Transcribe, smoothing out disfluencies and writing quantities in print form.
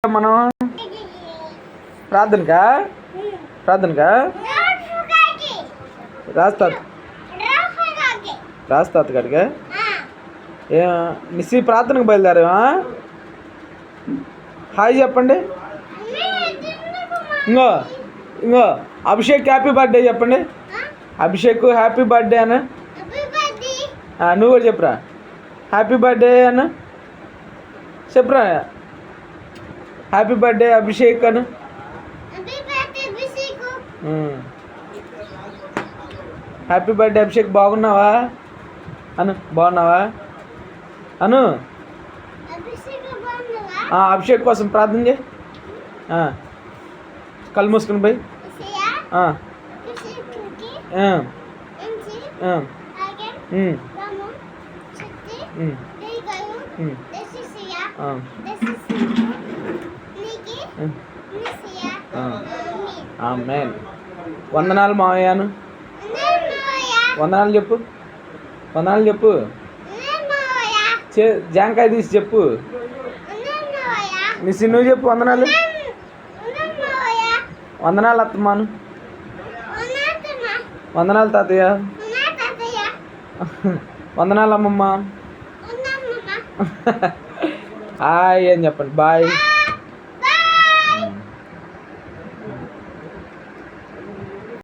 మనం ప్రార్థనకా ప్రార్థనకా రాస్తా కాడిగా ఏ నిస్సి ప్రార్థనకు బయలుదేరా హాయ్ చెప్పండి. ఇంకో ఇంకో అభిషేక్ హ్యాపీ బర్త్డే చెప్పండి. అభిషేక్ హ్యాపీ బర్త్డే అన్న. నువ్వు కూడా చెప్పురా హ్యాపీ బర్త్డే అన్న. చెప్పురా happy birthday Abhishek Anu. Happy birthday Abhishek. బాగున్నావా అను. బాగున్నావా అను. అభిషేక్ కోసం ప్రార్థన చేయి. కళ్ళు మూసుకుని పోయి ఆమేన్. వందనాలు మావయ్యాను. వందనాలు చెప్పు. వందనాలు చెప్పు. జాంకాయ తీసి చెప్పు. నీ నువ్వు చెప్పు వందనాలు. వందనాలు అత్తమ్మాను. వందనాలు తాతయ్య. వందనాలు అమ్మమ్మ. హాయ్ అని చెప్పండి. బాయ్.